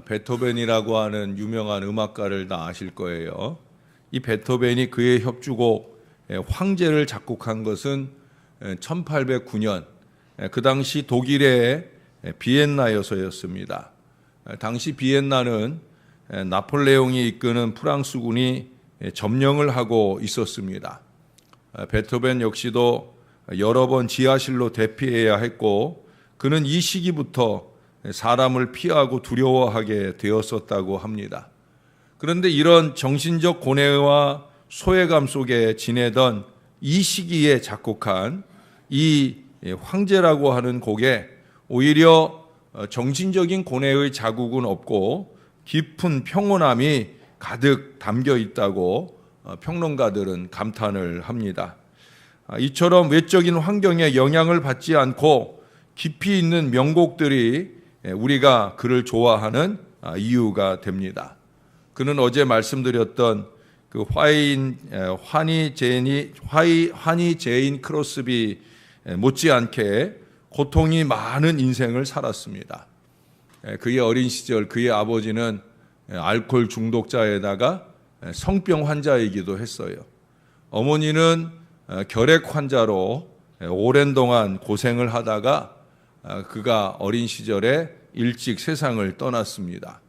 베토벤이라고 하는 유명한 음악가를 다 아실 거예요. 이 베토벤이 그의 협주곡 황제를 작곡한 것은 1809년 그 당시 독일의 비엔나여서였습니다. 당시 비엔나는 나폴레옹이 이끄는 프랑스군이 점령을 하고 있었습니다. 베토벤 역시도 여러 번 지하실로 대피해야 했고 그는 이 시기부터 사람을 피하고 두려워하게 되었었다고 합니다. 그런데 이런 정신적 고뇌와 소외감 속에 지내던 이 시기에 작곡한 이 황제라고 하는 곡에 오히려 정신적인 고뇌의 자국은 없고 깊은 평온함이 가득 담겨 있다고 평론가들은 감탄을 합니다. 이처럼 외적인 환경에 영향을 받지 않고 깊이 있는 명곡들이 우리가 그를 좋아하는 이유가 됩니다. 그는 어제 말씀드렸던 그 환희 제인 크로스비 못지않게 고통이 많은 인생을 살았습니다. 그의 어린 시절 그의 아버지는 알코올 중독자에다가 성병 환자이기도 했어요. 어머니는 결핵 환자로 오랜 동안 고생을 하다가 그가 어린 시절에 일찍 세상을 떠났습니다.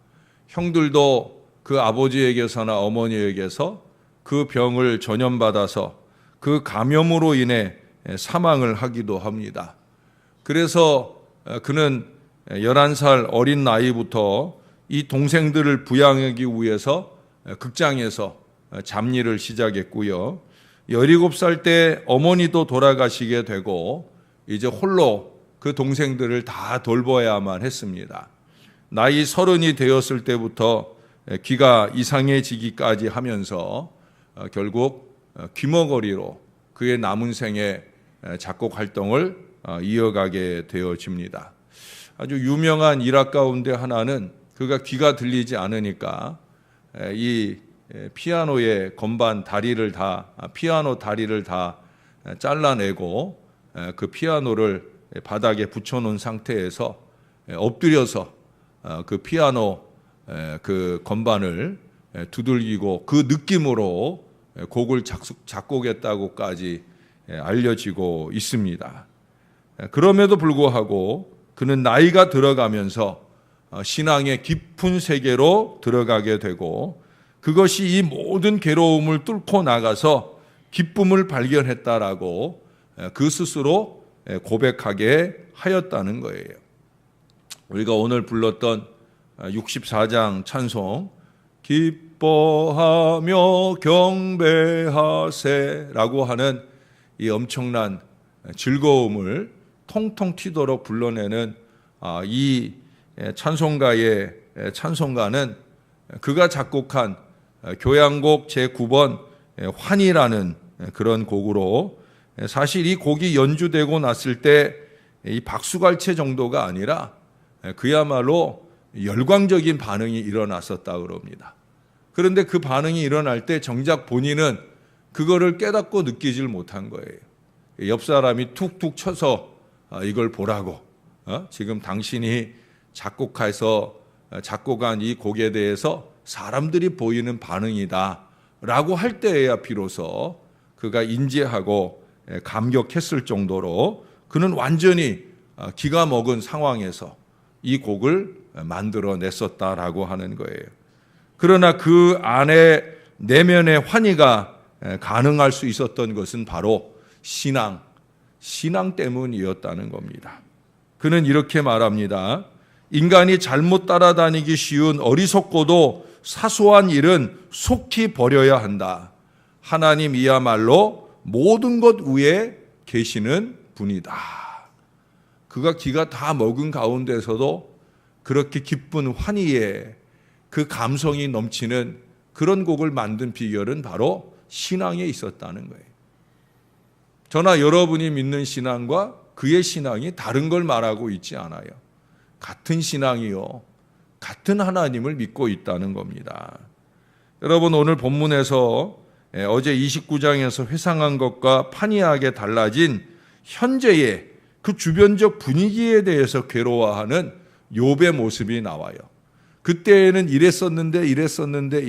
형들도 그 아버지에게서나 어머니에게서 그 병을 전염받아서 그 감염으로 인해 사망을 하기도 합니다. 그래서 그는 11살 어린 나이부터 이 동생들을 부양하기 위해서 극장에서 잡일을 시작했고요. 17살 때 어머니도 돌아가시게 되고 이제 홀로 그 동생들을 다 돌봐야만 했습니다. 나이 30이 되었을 때부터 귀가 이상해지기까지 하면서 결국 귀머거리로 그의 남은 생에 작곡 활동을 이어가게 되어집니다. 아주 유명한 일화 가운데 하나는 그가 귀가 들리지 않으니까 이 피아노의 건반 다리를 피아노 다리를 다 잘라내고 그 피아노를 바닥에 붙여놓은 상태에서 엎드려서 그 피아노 그 건반을 두들기고 그 느낌으로 곡을 작곡했다고까지 알려지고 있습니다. 그럼에도 불구하고 그는 나이가 들어가면서 신앙의 깊은 세계로 들어가게 되고 그것이 이 모든 괴로움을 뚫고 나가서 기쁨을 발견했다라고 그 스스로 고백하게 하였다는 거예요. 우리가 오늘 불렀던 64장 찬송 기뻐하며 경배하세라고 하는 이 엄청난 즐거움을 통통 튀도록 불러내는 이 찬송가의 찬송가는 그가 작곡한 교향곡 제9번 환희라는 그런 곡으로 사실 이 곡이 연주되고 났을 때 이 박수갈채 정도가 아니라 그야말로 열광적인 반응이 일어났었다 그럽니다. 그런데 그 반응이 일어날 때 정작 본인은 그거를 깨닫고 느끼질 못한 거예요. 옆 사람이 툭툭 쳐서 이걸 보라고 지금 당신이 작곡해서 작곡한 이 곡에 대해서 사람들이 보이는 반응이다 라고 할 때에야 비로소 그가 인지하고 감격했을 정도로 그는 완전히 기가 먹은 상황에서 이 곡을 만들어냈었다라고 하는 거예요. 그러나 그 안에 내면의 환희가 가능할 수 있었던 것은 바로 신앙 때문이었다는 겁니다. 그는 이렇게 말합니다. 인간이 잘못 따라다니기 쉬운 어리석고도 사소한 일은 속히 버려야 한다. 하나님이야말로 모든 것 위에 계시는 분이다. 그가 기가 다 먹은 가운데서도 그렇게 기쁜 환희에 그 감성이 넘치는 그런 곡을 만든 비결은 바로 신앙에 있었다는 거예요. 저나 여러분이 믿는 신앙과 그의 신앙이 다른 걸 말하고 있지 않아요. 같은 신앙이요. 같은 하나님을 믿고 있다는 겁니다. 여러분 오늘 본문에서 어제 29장에서 회상한 것과 판이하게 달라진 현재의 그 주변적 분위기에 대해서 괴로워하는 욥의 모습이 나와요. 그때에는 이랬었는데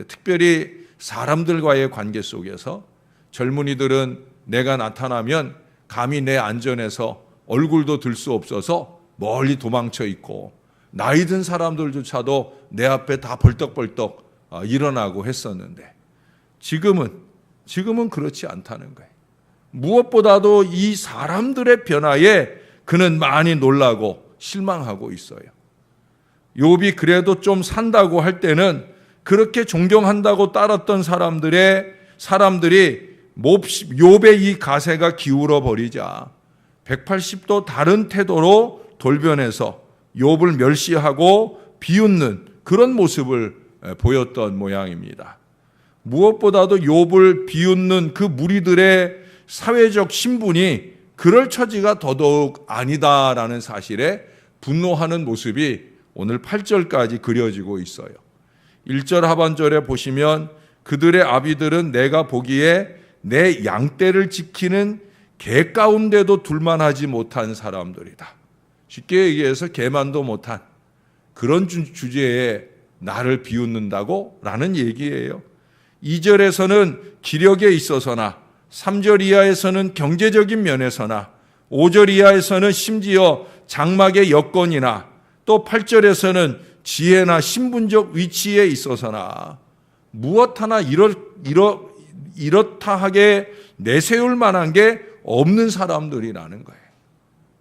특별히 사람들과의 관계 속에서 젊은이들은 내가 나타나면 감히 내 안전에서 얼굴도 들 수 없어서 멀리 도망쳐 있고, 나이 든 사람들조차도 내 앞에 다 벌떡벌떡 일어나고 했었는데 지금은 그렇지 않다는 거예요. 무엇보다도 이 사람들의 변화에 그는 많이 놀라고 실망하고 있어요. 욥이 그래도 좀 산다고 할 때는 그렇게 존경한다고 따랐던 사람들이 욥의 이 가세가 기울어 버리자 180도 다른 태도로 돌변해서 욥을 멸시하고 비웃는 그런 모습을 보였던 모양입니다. 무엇보다도 욥을 비웃는 그 무리들의 사회적 신분이 그럴 처지가 더더욱 아니다라는 사실에 분노하는 모습이 오늘 8절까지 그려지고 있어요. 1절 하반절에 보시면 그들의 아비들은 내가 보기에 내 양떼를 지키는 개 가운데도 둘만하지 못한 사람들이다. 쉽게 얘기해서 개만도 못한 그런 주제에 나를 비웃는다고 라는 얘기예요. 2절에서는 기력에 있어서나 3절 이하에서는 경제적인 면에서나 5절 이하에서는 심지어 장막의 여건이나 또 8절에서는 지혜나 신분적 위치에 있어서나 무엇 하나 이렇다 하게 내세울 만한 게 없는 사람들이라는 거예요.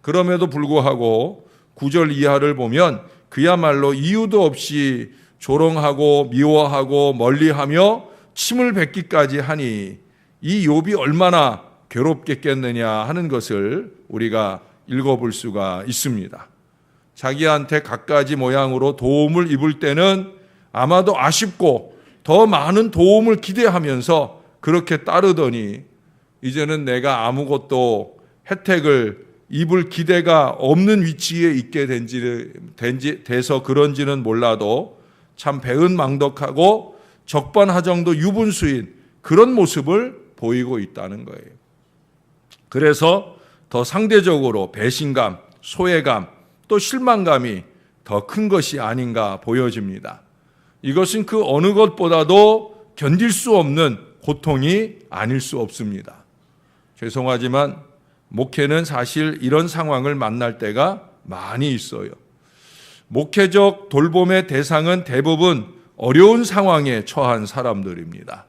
그럼에도 불구하고 9절 이하를 보면 그야말로 이유도 없이 조롱하고 미워하고 멀리하며 침을 뱉기까지 하니 이 욥이 얼마나 괴롭겠느냐 하는 것을 우리가 읽어볼 수가 있습니다. 자기한테 갖가지 모양으로 도움을 입을 때는 아마도 아쉽고 더 많은 도움을 기대하면서 그렇게 따르더니 이제는 내가 아무것도 혜택을 입을 기대가 없는 위치에 있게 돼서 그런지는 몰라도 참 배은망덕하고 적반하장도 유분수인 그런 모습을 보이고 있다는 거예요. 그래서 더 상대적으로 배신감, 소외감, 또 실망감이 더 큰 것이 아닌가 보여집니다. 이것은 그 어느 것보다도 견딜 수 없는 고통이 아닐 수 없습니다. 죄송하지만 목회는 사실 이런 상황을 만날 때가 많이 있어요. 목회적 돌봄의 대상은 대부분 어려운 상황에 처한 사람들입니다.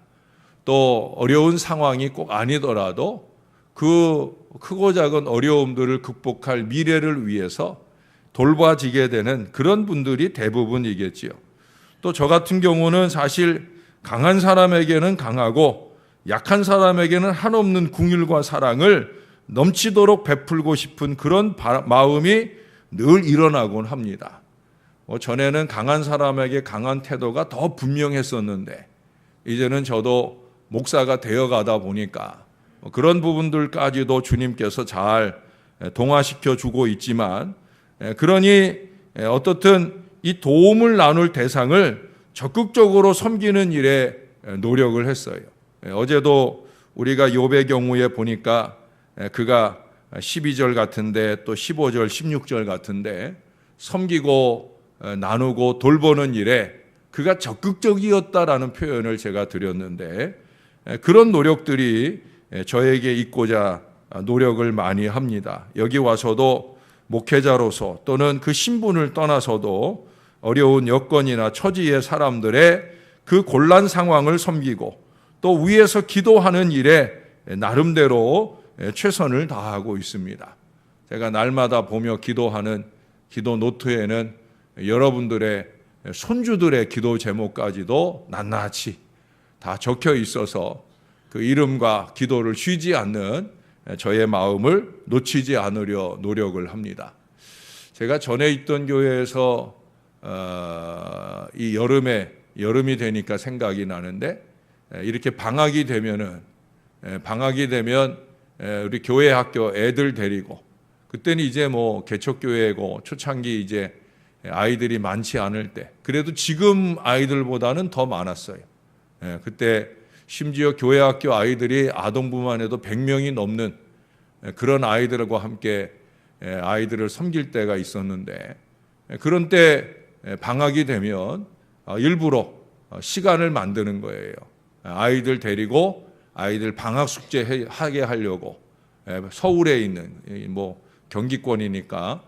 또 어려운 상황이 꼭 아니더라도 그 크고 작은 어려움들을 극복할 미래를 위해서 돌봐지게 되는 그런 분들이 대부분이겠지요. 또 저 같은 경우는 사실 강한 사람에게는 강하고 약한 사람에게는 한없는 긍휼과 사랑을 넘치도록 베풀고 싶은 그런 마음이 늘 일어나곤 합니다. 전에는 강한 사람에게 강한 태도가 더 분명했었는데 이제는 저도 목사가 되어가다 보니까 그런 부분들까지도 주님께서 잘 동화시켜 주고 있지만, 그러니 어떻든 이 도움을 나눌 대상을 적극적으로 섬기는 일에 노력을 했어요. 어제도 우리가 욥의 경우에 보니까 그가 12절 같은데 또 15절, 16절 같은데 섬기고 나누고 돌보는 일에 그가 적극적이었다라는 표현을 제가 드렸는데, 그런 노력들이 저에게 있고자 노력을 많이 합니다. 여기 와서도 목회자로서 또는 그 신분을 떠나서도 어려운 여건이나 처지의 사람들의 그 곤란 상황을 섬기고 또 위에서 기도하는 일에 나름대로 최선을 다하고 있습니다. 제가 날마다 보며 기도하는 기도 노트에는 여러분들의 손주들의 기도 제목까지도 낱낱이 다 적혀 있어서 그 이름과 기도를 쉬지 않는 저의 마음을 놓치지 않으려 노력을 합니다. 제가 전에 있던 교회에서 이 여름이 되니까 생각이 나는데, 이렇게 방학이 되면 우리 교회 학교 애들 데리고, 그때는 이제 뭐 개척교회고 초창기 이제 아이들이 많지 않을 때, 그래도 지금 아이들보다는 더 많았어요. 그때 심지어 교회 학교 아이들이 아동부만 해도 100명이 넘는 그런 아이들과 함께 아이들을 섬길 때가 있었는데, 그런 때 방학이 되면 일부러 시간을 만드는 거예요. 아이들 데리고 아이들 방학 숙제 하게 하려고 서울에 있는 뭐 경기권이니까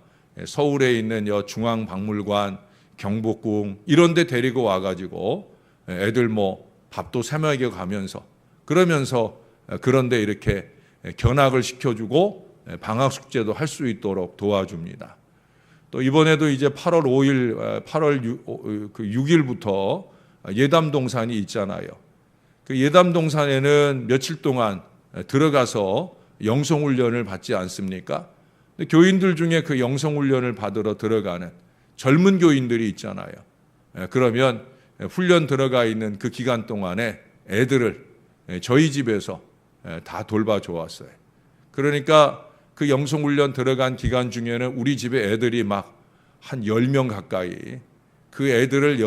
서울에 있는 중앙박물관, 경복궁 이런 데 데리고 와가지고 애들 뭐 밥도 새 먹여 가면서 그러면서 그런데 이렇게 견학을 시켜주고 방학 숙제도 할 수 있도록 도와줍니다. 또 이번에도 이제 8월 5일, 8월 6일부터 예담동산이 있잖아요. 그 예담동산에는 며칠 동안 들어가서 영성훈련을 받지 않습니까? 근데 교인들 중에 그 영성훈련을 받으러 들어가는 젊은 교인들이 있잖아요. 그러면 훈련 들어가 있는 그 기간 동안에 애들을 저희 집에서 다 돌봐주었어요. 그러니까 그 영성훈련 들어간 기간 중에는 우리 집에 애들이 막 한 10명 가까이 그 애들을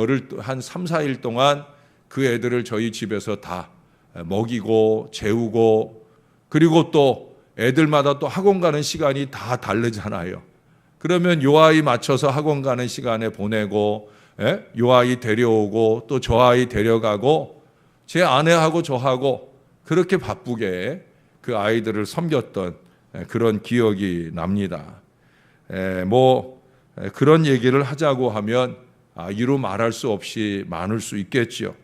한 3, 4일 동안 그 애들을 저희 집에서 다 먹이고 재우고 그리고 또 애들마다 또 학원 가는 시간이 다 다르잖아요. 그러면 요 아이 맞춰서 학원 가는 시간에 보내고 요 아이 데려오고 또 저 아이 데려가고 제 아내하고 저하고 그렇게 바쁘게 그 아이들을 섬겼던 그런 기억이 납니다. 그런 얘기를 하자고 하면 이루 말할 수 없이 많을 수 있겠지요.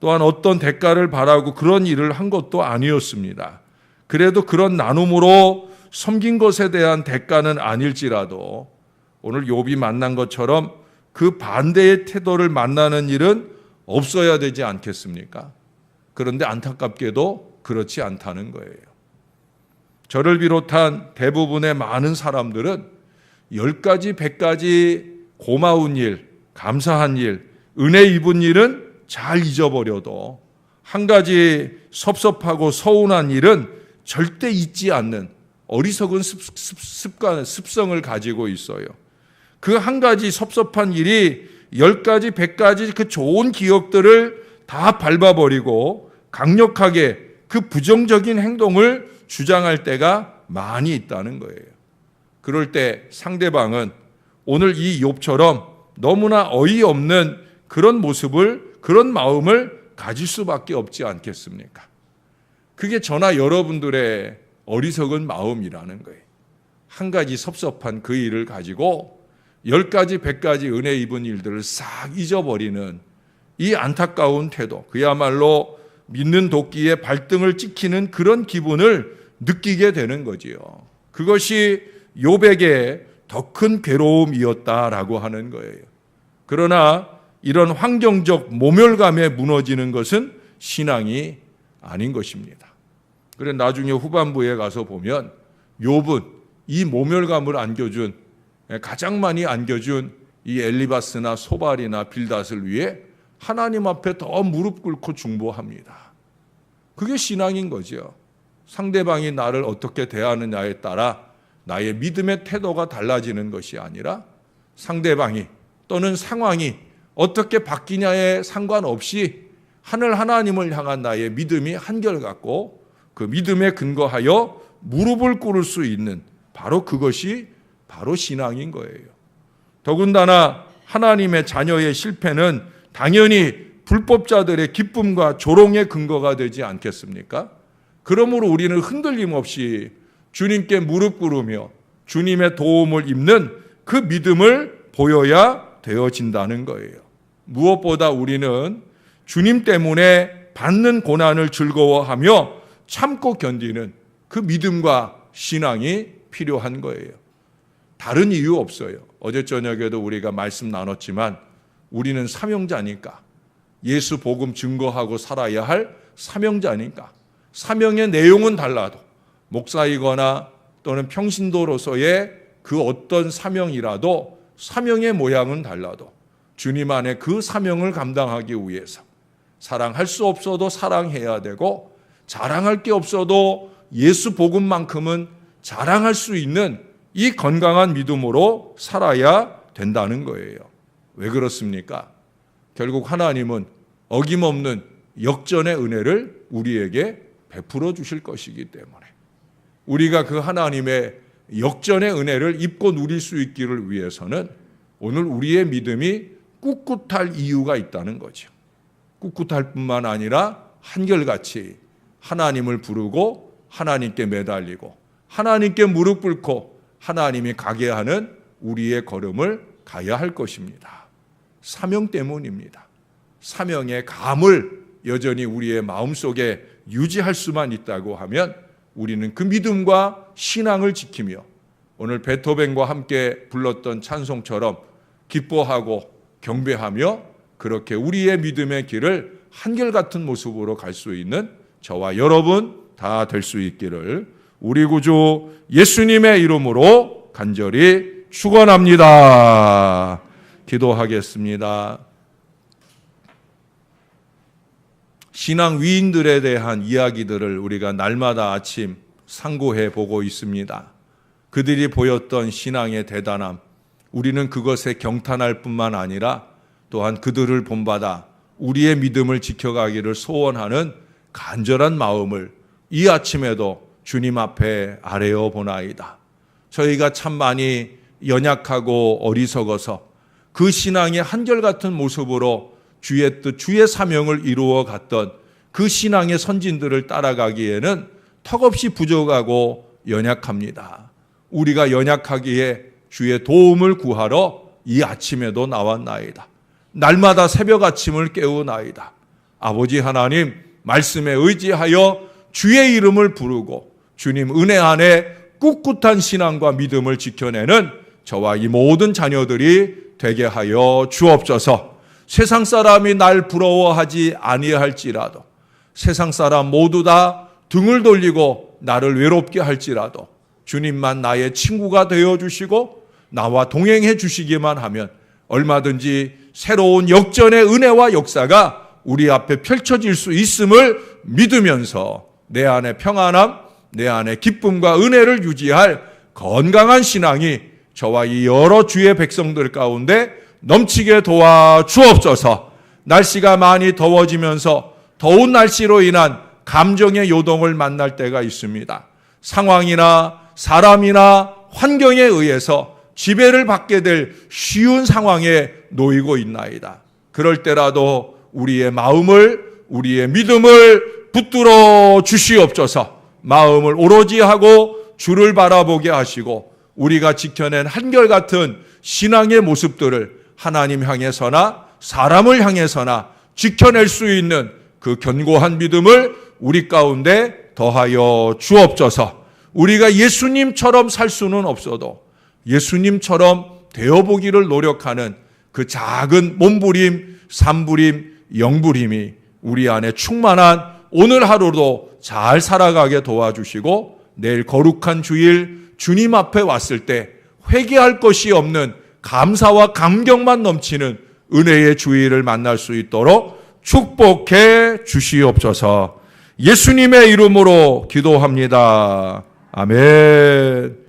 또한 어떤 대가를 바라고 그런 일을 한 것도 아니었습니다. 그래도 그런 나눔으로 섬긴 것에 대한 대가는 아닐지라도 오늘 욥이 만난 것처럼 그 반대의 태도를 만나는 일은 없어야 되지 않겠습니까? 그런데 안타깝게도 그렇지 않다는 거예요. 저를 비롯한 대부분의 많은 사람들은 10가지, 100가지 고마운 일, 감사한 일, 은혜 입은 일은 잘 잊어버려도 한 가지 섭섭하고 서운한 일은 절대 잊지 않는 어리석은 습성을 가지고 있어요. 그 한 가지 섭섭한 일이 10가지, 100가지 그 좋은 기억들을 다 밟아버리고 강력하게 그 부정적인 행동을 주장할 때가 많이 있다는 거예요. 그럴 때 상대방은 오늘 이 욥처럼 너무나 어이없는 그런 모습을, 그런 마음을 가질 수밖에 없지 않겠습니까? 그게 저나 여러분들의 어리석은 마음이라는 거예요. 한 가지 섭섭한 그 일을 가지고 10가지, 100가지 은혜 입은 일들을 싹 잊어버리는 이 안타까운 태도, 그야말로 믿는 도끼에 발등을 찍히는 그런 기분을 느끼게 되는 거지요. 그것이 욥에게 더 큰 괴로움이었다라고 하는 거예요. 그러나 이런 환경적 모멸감에 무너지는 것은 신앙이 아닌 것입니다. 그래 나중에 후반부에 가서 보면 욥은 이 모멸감을 안겨준 가장 많이 안겨준 이 엘리바스나 소발이나 빌닷을 위해 하나님 앞에 더 무릎 꿇고 중보합니다. 그게 신앙인 거죠. 상대방이 나를 어떻게 대하느냐에 따라 나의 믿음의 태도가 달라지는 것이 아니라 상대방이 또는 상황이 어떻게 바뀌냐에 상관없이 하늘 하나님을 향한 나의 믿음이 한결같고 그 믿음에 근거하여 무릎을 꿇을 수 있는 바로 그것이 바로 신앙인 거예요. 더군다나 하나님의 자녀의 실패는 당연히 불법자들의 기쁨과 조롱의 근거가 되지 않겠습니까? 그러므로 우리는 흔들림 없이 주님께 무릎 꿇으며 주님의 도움을 입는 그 믿음을 보여야 되어진다는 거예요. 무엇보다 우리는 주님 때문에 받는 고난을 즐거워하며 참고 견디는 그 믿음과 신앙이 필요한 거예요. 다른 이유 없어요. 어제 저녁에도 우리가 말씀 나눴지만 우리는 사명자니까, 예수 복음 증거하고 살아야 할 사명자니까, 사명의 내용은 달라도 목사이거나 또는 평신도로서의 그 어떤 사명이라도 사명의 모양은 달라도 주님 안에 그 사명을 감당하기 위해서 사랑할 수 없어도 사랑해야 되고 자랑할 게 없어도 예수 복음만큼은 자랑할 수 있는 이 건강한 믿음으로 살아야 된다는 거예요. 왜 그렇습니까? 결국 하나님은 어김없는 역전의 은혜를 우리에게 베풀어 주실 것이기 때문에 우리가 그 하나님의 역전의 은혜를 입고 누릴 수 있기를 위해서는 오늘 우리의 믿음이 꿋꿋할 이유가 있다는 거죠. 꿋꿋할 뿐만 아니라 한결같이 하나님을 부르고 하나님께 매달리고 하나님께 무릎 꿇고 하나님이 가게 하는 우리의 걸음을 가야 할 것입니다. 사명 때문입니다. 사명의 감을 여전히 우리의 마음속에 유지할 수만 있다고 하면 우리는 그 믿음과 신앙을 지키며 오늘 베토벤과 함께 불렀던 찬송처럼 기뻐하고 경배하며 그렇게 우리의 믿음의 길을 한결같은 모습으로 갈 수 있는 저와 여러분 다 될 수 있기를 우리 구주 예수님의 이름으로 간절히 축원합니다. 기도하겠습니다. 신앙 위인들에 대한 이야기들을 우리가 날마다 아침 상고해 보고 있습니다. 그들이 보였던 신앙의 대단함, 우리는 그것에 경탄할 뿐만 아니라 또한 그들을 본받아 우리의 믿음을 지켜가기를 소원하는 간절한 마음을 이 아침에도 주님 앞에 아뢰어 보나이다. 저희가 참 많이 연약하고 어리석어서 그 신앙의 한결같은 모습으로 주의 뜻, 주의 사명을 이루어 갔던 그 신앙의 선진들을 따라가기에는 턱없이 부족하고 연약합니다. 우리가 연약하기에 주의 도움을 구하러 이 아침에도 나왔나이다. 날마다 새벽 아침을 깨우나이다. 아버지 하나님 말씀에 의지하여 주의 이름을 부르고 주님 은혜 안에 꿋꿋한 신앙과 믿음을 지켜내는 저와 이 모든 자녀들이 되게 하여 주옵소서. 세상 사람이 날 부러워하지 아니할지라도 세상 사람 모두 다 등을 돌리고 나를 외롭게 할지라도 주님만 나의 친구가 되어주시고 나와 동행해 주시기만 하면 얼마든지 새로운 역전의 은혜와 역사가 우리 앞에 펼쳐질 수 있음을 믿으면서 내 안에 평안함, 내 안에 기쁨과 은혜를 유지할 건강한 신앙이 저와 이 여러 주의 백성들 가운데 넘치게 도와 주옵소서. 날씨가 많이 더워지면서 더운 날씨로 인한 감정의 요동을 만날 때가 있습니다. 상황이나 사람이나 환경에 의해서 지배를 받게 될 쉬운 상황에 놓이고 있나이다. 그럴 때라도 우리의 마음을, 우리의 믿음을 붙들어 주시옵소서. 마음을 오로지 하고 주를 바라보게 하시고 우리가 지켜낸 한결같은 신앙의 모습들을 하나님 향해서나 사람을 향해서나 지켜낼 수 있는 그 견고한 믿음을 우리 가운데 더하여 주옵소서. 우리가 예수님처럼 살 수는 없어도 예수님처럼 되어보기를 노력하는 그 작은 몸부림, 삶부림, 영부림이 우리 안에 충만한 오늘 하루도 잘 살아가게 도와주시고 내일 거룩한 주일 주님 앞에 왔을 때 회개할 것이 없는 감사와 감격만 넘치는 은혜의 주일을 만날 수 있도록 축복해 주시옵소서. 예수님의 이름으로 기도합니다. 아멘.